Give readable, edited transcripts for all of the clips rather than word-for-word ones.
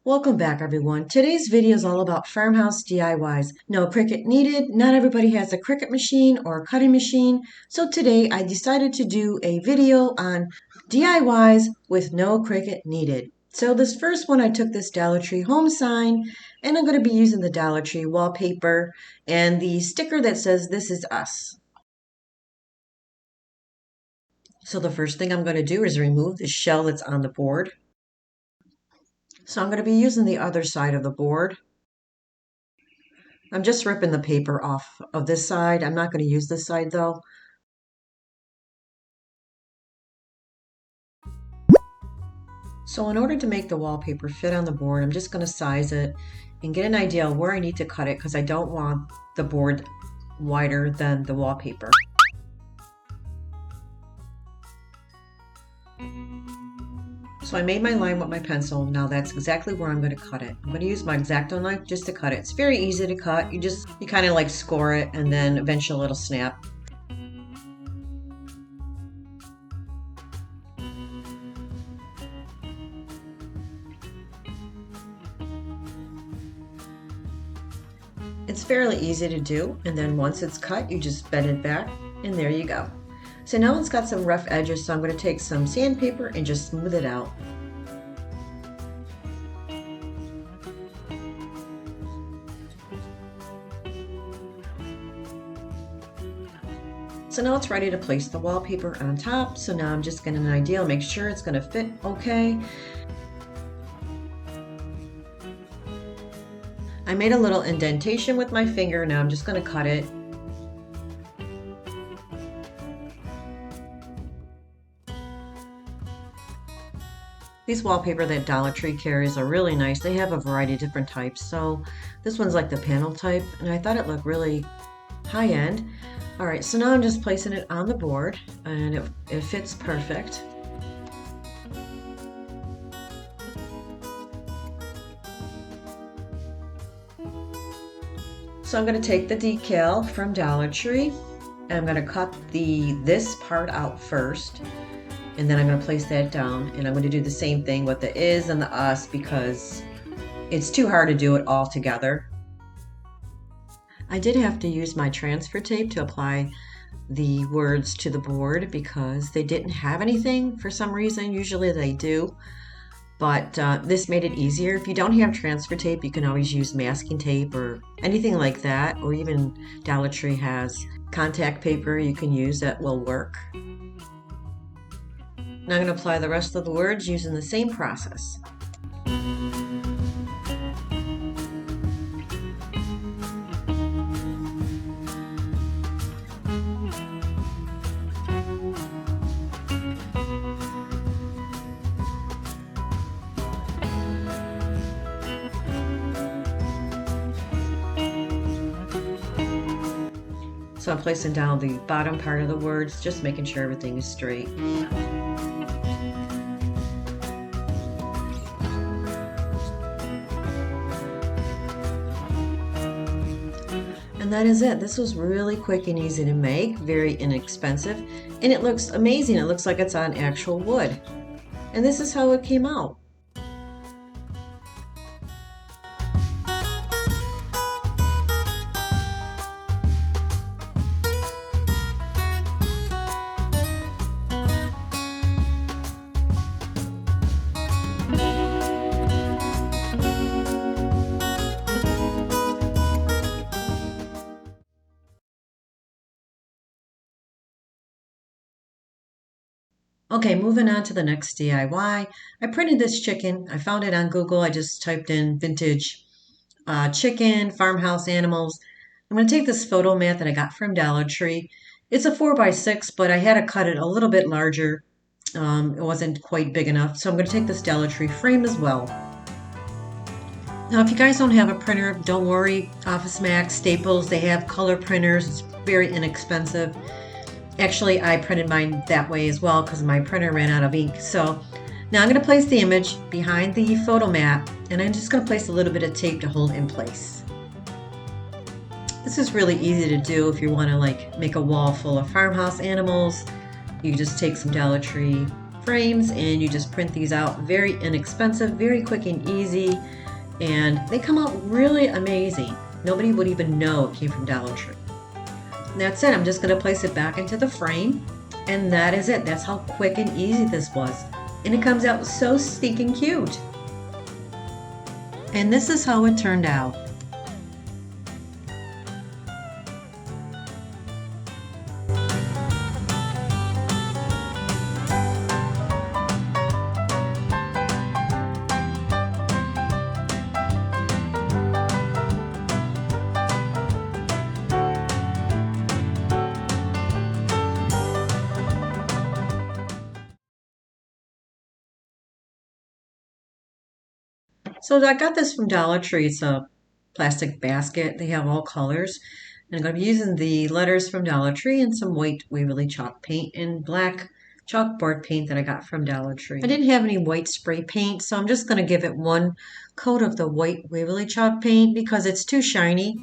Welcome back, everyone. Today's video is all about farmhouse DIYs. No Cricut needed. Not everybody has a Cricut machine or a cutting machine. So today I decided to do a video on DIYs with no Cricut needed. So this first one, I took this Dollar Tree home sign, and I'm going to be using the Dollar Tree wallpaper and the sticker that says "This is us." So the first thing I'm going to do is remove the shell that's on the board. So I'm going to be using the other side of the board. I'm just ripping the paper off of this side. I'm not going to use this side though. So in order to make the wallpaper fit on the board, I'm just going to size it and get an idea of where I need to cut it because I don't want the board wider than the wallpaper. So I made my line with my pencil. Now that's exactly where I'm going to cut it. I'm going to use my X-Acto knife just to cut it. It's very easy to cut. You kind of like score it and then eventually it'll snap. It's fairly easy to do, and then once it's cut, you just bend it back and there you go. So now it's got some rough edges, so I'm going to take some sandpaper and just smooth it out. So now it's ready to place the wallpaper on top. So now I'm just getting an idea, make sure it's going to fit okay. I made a little indentation with my finger. Now I'm just going to cut it. These wallpaper that Dollar Tree carries are really nice. They have a variety of different types. So this one's like the panel type, and I thought it looked really high-end. All right, so now I'm just placing it on the board, and it fits perfect. So I'm going to take the decal from Dollar Tree, and I'm going to cut this part out first. And then I'm going to place that down, and I'm going to do the same thing with the is and the us because it's too hard to do it all together. I did have to use my transfer tape to apply the words to the board because they didn't have anything for some reason. Usually they do, but this made it easier. If you don't have transfer tape, you can always use masking tape or anything like that, or even Dollar Tree has contact paper you can use that will work. Now I'm going to apply the rest of the words using the same process. So I'm placing down the bottom part of the words, just making sure everything is straight. And that is it. This was really quick and easy to make, very inexpensive, and it looks amazing. It looks like it's on actual wood. And this is how it came out. Okay, moving on to the next DIY. I printed this chicken. I found it on Google. I just typed in vintage chicken, farmhouse animals. I'm going to take this photo mat that I got from Dollar Tree. It's a 4x6, but I had to cut it a little bit larger. It wasn't quite big enough, so I'm going to take this Dollar Tree frame as well. Now, if you guys don't have a printer, don't worry. Office Max, Staples, they have color printers. It's very inexpensive. Actually, I printed mine that way as well because my printer ran out of ink. So now I'm going to place the image behind the photo mat, and I'm just going to place a little bit of tape to hold in place. This is really easy to do if you want to like make a wall full of farmhouse animals. You just take some Dollar Tree frames, and you just print these out. Very inexpensive, very quick and easy, and they come out really amazing. Nobody would even know it came from Dollar Tree. And that's it. I'm just going to place it back into the frame, and that is it. That's how quick and easy this was. And it comes out so stinking cute. And this is how it turned out. So I got this from Dollar Tree. It's a plastic basket. They have all colors. And I'm going to be using the letters from Dollar Tree and some white Waverly chalk paint and black chalkboard paint that I got from Dollar Tree. I didn't have any white spray paint, so I'm just going to give it one coat of the white Waverly chalk paint because it's too shiny.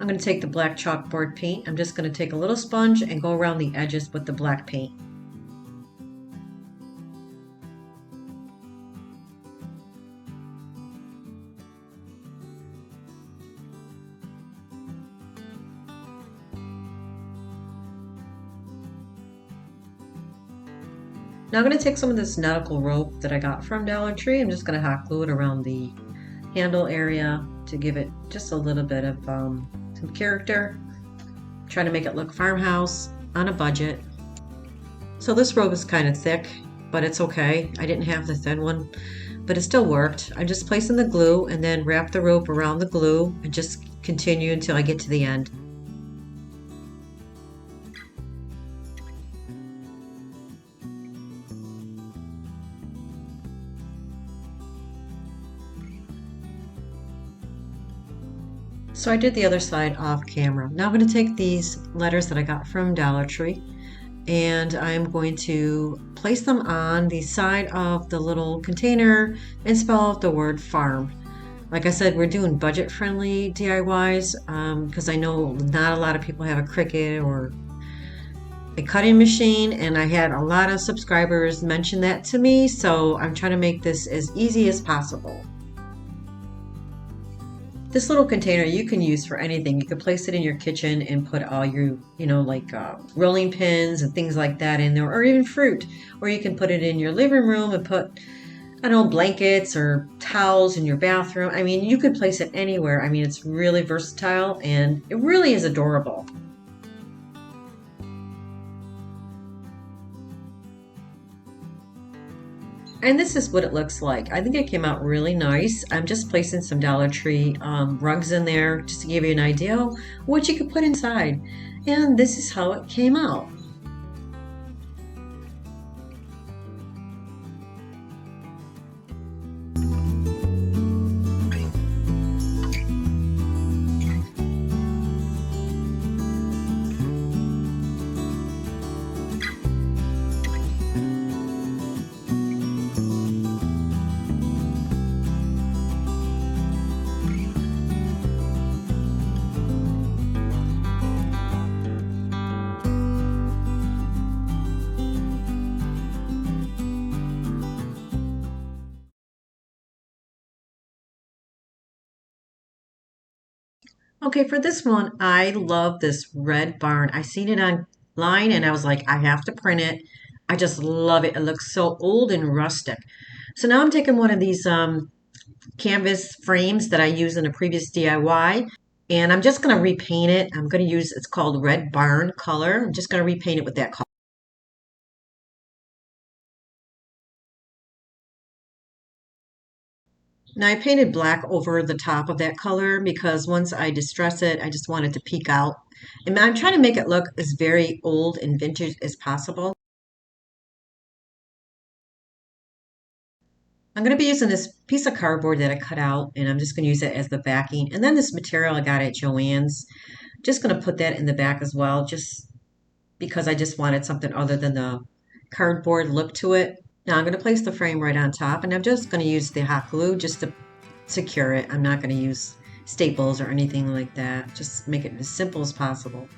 I'm going to take the black chalkboard paint. I'm just going to take a little sponge and go around the edges with the black paint. Now I'm going to take some of this nautical rope that I got from Dollar Tree. I'm just going to hot glue it around the handle area to give it just a little bit of some character. Try to make it look farmhouse on a budget. So this rope is kind of thick, but it's okay. I didn't have the thin one, but it still worked. I'm just placing the glue and then wrap the rope around the glue and just continue until I get to the end. So I did the other side off camera. Now I'm going to take these letters that I got from Dollar Tree and I'm going to place them on the side of the little container and spell out the word farm. Like I said, we're doing budget-friendly DIYs because I know not a lot of people have a Cricut or a cutting machine, and I had a lot of subscribers mention that to me, so I'm trying to make this as easy as possible. This little container you can use for anything. You can place it in your kitchen and put all your, rolling pins and things like that in there, or even fruit. Or you can put it in your living room and put, blankets or towels in your bathroom. I mean, you could place it anywhere. I mean, it's really versatile and it really is adorable. And this is what it looks like. I think it came out really nice. I'm just placing some Dollar Tree rugs in there just to give you an idea of what you could put inside. And this is how it came out. Okay, for this one, I love this red barn. I seen it online and I was like, I have to print it. I just love it. It looks so old and rustic. So now I'm taking one of these canvas frames that I used in a previous DIY, and I'm just going to repaint it. I'm going to use, it's called Red Barn color. I'm just going to repaint it with that color. Now I painted black over the top of that color because once I distress it, I just want it to peek out. And I'm trying to make it look as very old and vintage as possible. I'm going to be using this piece of cardboard that I cut out, and I'm just going to use it as the backing. And then this material I got at Joann's, just going to put that in the back as well, just because I just wanted something other than the cardboard look to it. Now I'm going to place the frame right on top, and I'm just going to use the hot glue just to secure it. I'm not going to use staples or anything like that. Just make it as simple as possible.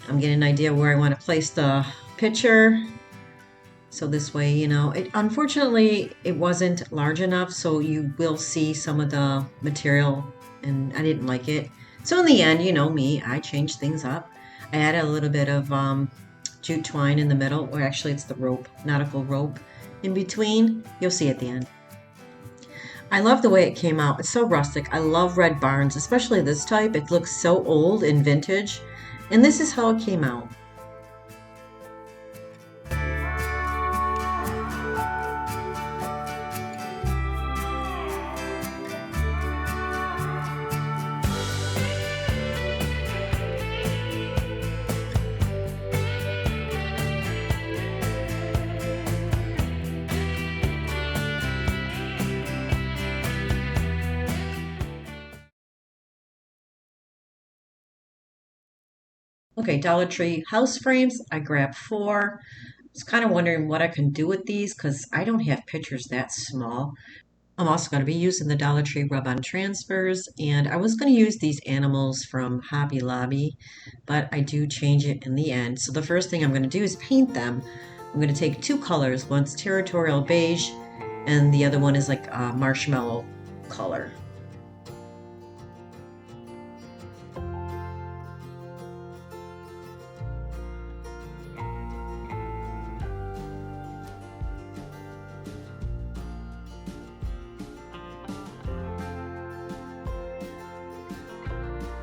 I'm getting an idea where I want to place the picture. So this way, you know, unfortunately it wasn't large enough, so you will see some of the material, and I didn't like it. So in the end, you know me, I changed things up. I added a little bit of jute twine in the middle, or actually it's the rope, nautical rope in between. You'll see at the end. I love the way it came out. It's so rustic. I love red barns, especially this type. It looks so old and vintage. And this is how it came out. Okay, Dollar Tree house frames. I grabbed 4. I was kind of wondering what I can do with these because I don't have pictures that small. I'm also going to be using the Dollar Tree rub-on transfers, and I was going to use these animals from Hobby Lobby, but I do change it in the end. So the first thing I'm going to do is paint them. I'm going to take 2 colors. One's territorial beige, and the other one is like a marshmallow color.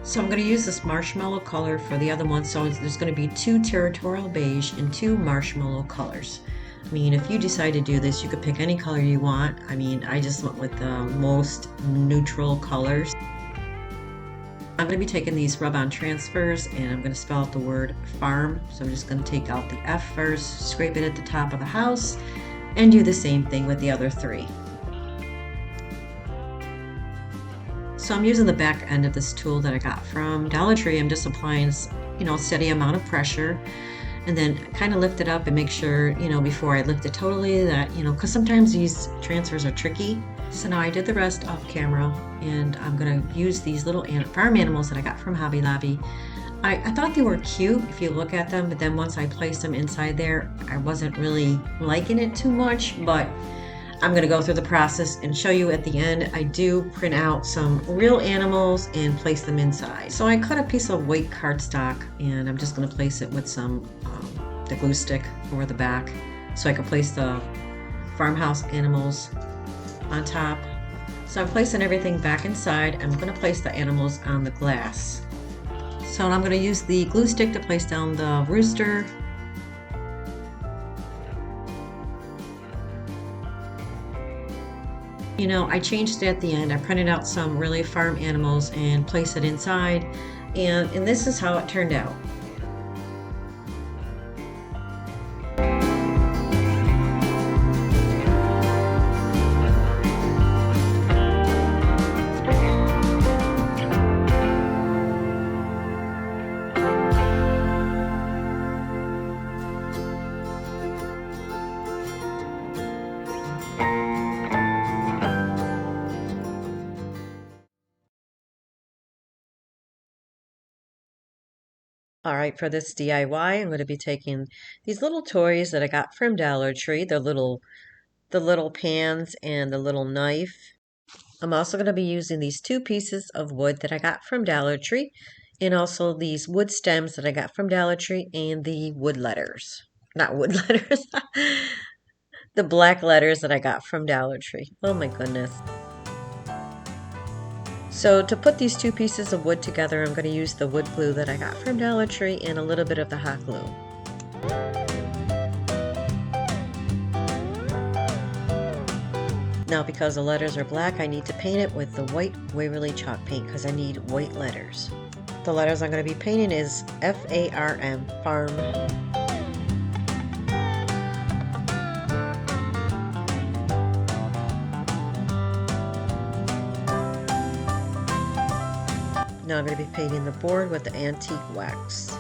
So I'm going to use this marshmallow color for the other one. So there's going to be 2 territorial beige and 2 marshmallow colors. I mean, if you decide to do this, you could pick any color you want. I mean, I just went with the most neutral colors. I'm going to be taking these rub-on transfers and I'm going to spell out the word farm. So I'm just going to take out the F first, scrape it at the top of the house, and do the same thing with the other 3. So I'm using the back end of this tool that I got from Dollar Tree. I'm just applying, you know, steady amount of pressure, and then kind of lift it up and make sure, you know, before I lift it totally that, you know, because sometimes these transfers are tricky. So now I did the rest off camera, and I'm going to use these little farm animals that I got from Hobby Lobby. I thought they were cute if you look at them, but then once I placed them inside there, I wasn't really liking it too much, but I'm going to go through the process and show you at the end. I do print out some real animals and place them inside. So I cut a piece of white cardstock and I'm just going to place it with some the glue stick over the back so I can place the farmhouse animals on top. So I'm placing everything back inside. I'm going to place the animals on the glass. So I'm going to use the glue stick to place down the rooster. You know, I changed it at the end. I printed out some really farm animals and placed it inside, and this is how it turned out. All right, for this DIY, I'm going to be taking these little toys that I got from Dollar Tree, the little pans and the little knife. I'm also going to be using these 2 pieces of wood that I got from Dollar Tree, and also these wood stems that I got from Dollar Tree, and the wood letters. Not wood letters. The black letters that I got from Dollar Tree. Oh my goodness. So to put these 2 pieces of wood together, I'm going to use the wood glue that I got from Dollar Tree and a little bit of the hot glue. Now because the letters are black, I need to paint it with the white Waverly chalk paint because I need white letters. The letters I'm going to be painting is F-A-R-M, farm. Now I'm going to be painting the board with the antique wax.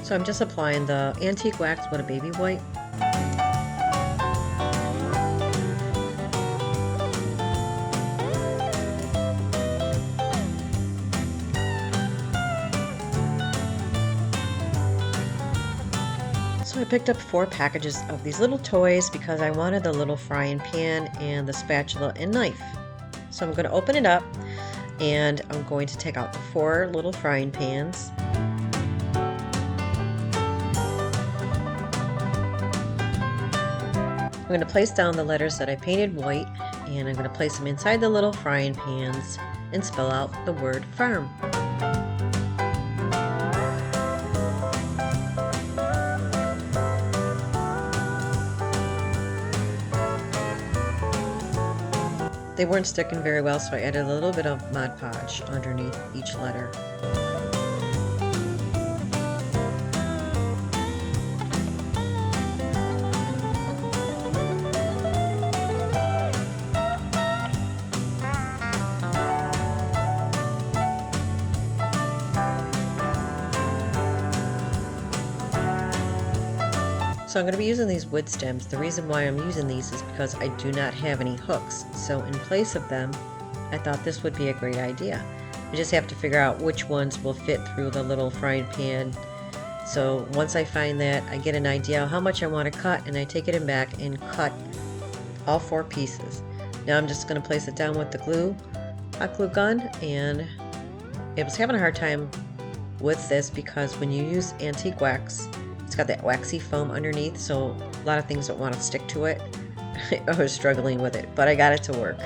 So I'm just applying the antique wax with a baby wipe. I picked up 4 packages of these little toys because I wanted the little frying pan and the spatula and knife. So I'm going to open it up and I'm going to take out the 4 little frying pans. I'm going to place down the letters that I painted white, and I'm going to place them inside the little frying pans and spell out the word farm. They weren't sticking very well, so I added a little bit of Mod Podge underneath each letter. So I'm going to be using these wood stems. The reason why I'm using these is because I do not have any hooks. So in place of them, I thought this would be a great idea. I just have to figure out which ones will fit through the little frying pan. So once I find that, I get an idea how much I want to cut, and I take it back and cut all 4 pieces. Now I'm just going to place it down with the hot glue gun, and I was having a hard time with this because when you use antique wax, it's got that waxy foam underneath, so a lot of things don't want to stick to it. I was struggling with it, but I got it to work.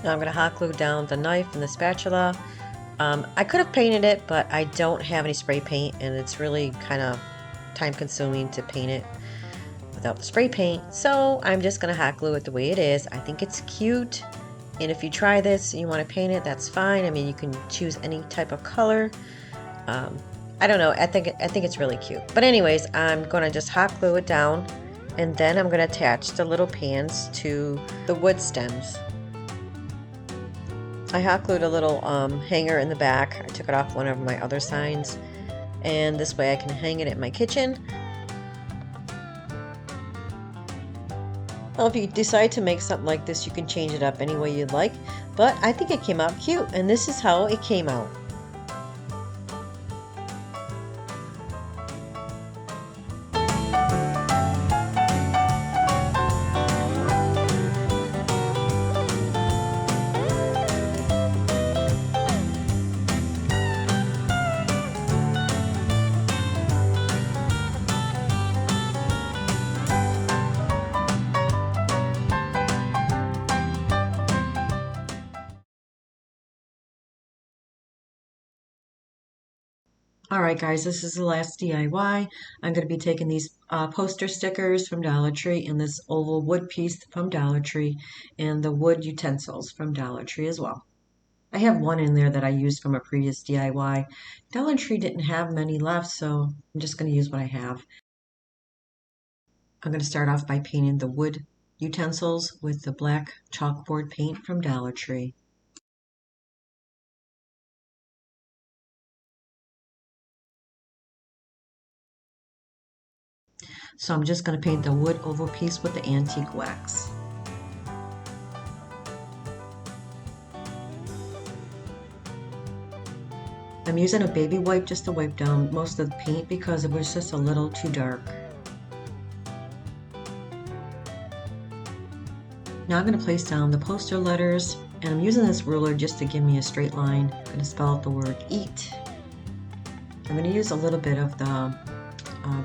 Now I'm going to hot glue down the knife and the spatula. I could have painted it, but I don't have any spray paint, and it's really kind of time consuming to paint it without the spray paint. So I'm just going to hot glue it the way it is. I think it's cute, and if you try this and you want to paint it, that's fine. I mean, you can choose any type of color. I don't know. I think it's really cute. But anyways, I'm going to just hot glue it down, and then I'm going to attach the little pans to the wood stems. I hot glued a little hanger in the back. I took it off one of my other signs, and this way I can hang it at my kitchen. Well, if you decide to make something like this, you can change it up any way you'd like, but I think it came out cute, and this is how it came out. Alright guys, this is the last DIY. I'm going to be taking these poster stickers from Dollar Tree and this oval wood piece from Dollar Tree and the wood utensils from Dollar Tree as well. I have one in there that I used from a previous DIY. Dollar Tree didn't have many left, so I'm just going to use what I have. I'm going to start off by painting the wood utensils with the black chalkboard paint from Dollar Tree. So I'm just going to paint the wood oval piece with the antique wax. I'm using a baby wipe just to wipe down most of the paint because it was just a little too dark. Now I'm going to place down the poster letters, and I'm using this ruler just to give me a straight line. I'm going to spell out the word eat. I'm going to use a little bit of the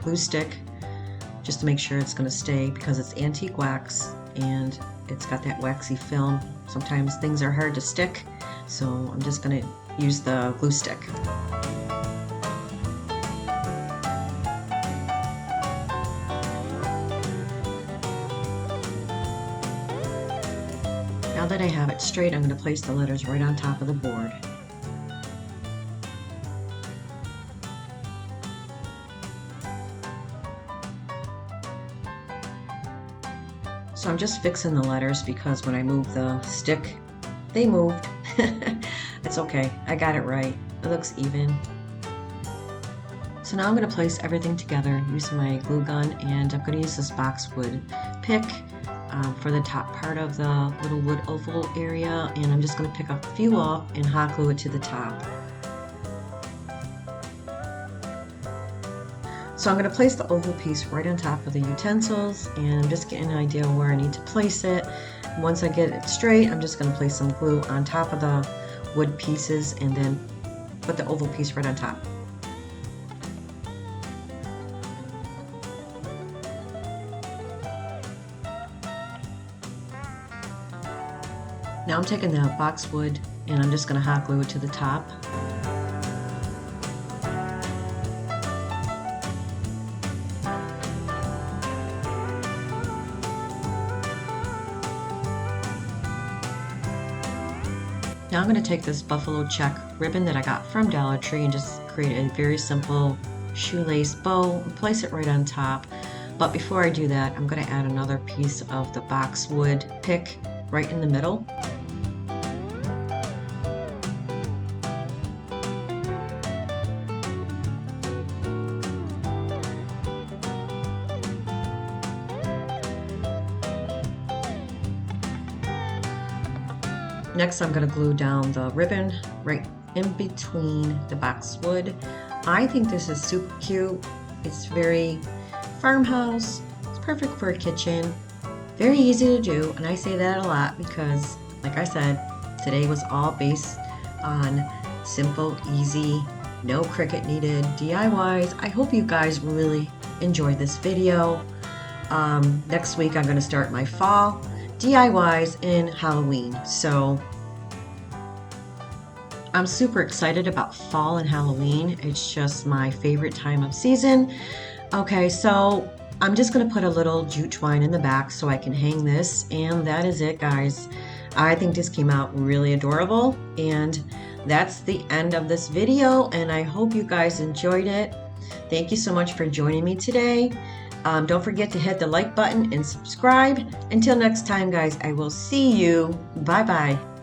glue stick just to make sure it's going to stay because it's antique wax and it's got that waxy film. Sometimes things are hard to stick, so I'm just going to use the glue stick. Now that I have it straight, I'm going to place the letters right on top of the board. So I'm just fixing the letters because when I moved the stick, they moved. It's okay, I got it right. It looks even. So now I'm going to place everything together using my glue gun, and I'm going to use this boxwood pick for the top part of the little wood oval area, and I'm just going to pick a few off and hot glue it to the top. So I'm going to place the oval piece right on top of the utensils, and I'm just getting an idea where I need to place it. Once I get it straight, I'm just going to place some glue on top of the wood pieces and then put the oval piece right on top. Now I'm taking the boxwood and I'm just going to hot glue it to the top. Now I'm going to take this buffalo check ribbon that I got from Dollar Tree and just create a very simple shoelace bow and place it right on top. But before I do that, I'm going to add another piece of the boxwood pick right in the middle. Next, I'm going to glue down the ribbon right in between the boxwood. I think this is super cute. It's very farmhouse. It's perfect for a kitchen. Very easy to do, and I say that a lot because, like I said, today was all based on simple, easy, no Cricut needed DIYs. I hope you guys really enjoyed this video. Next week, I'm going to start my fall DIYs in Halloween. So I'm super excited about fall and Halloween. It's just my favorite time of season. Okay, so I'm just going to put a little jute twine in the back so I can hang this, and that is it, guys. I think this came out really adorable, and that's the end of this video, and I hope you guys enjoyed it. Thank you so much for joining me today. Don't forget to hit the like button and subscribe. Until next time, guys, I will see you. Bye-bye.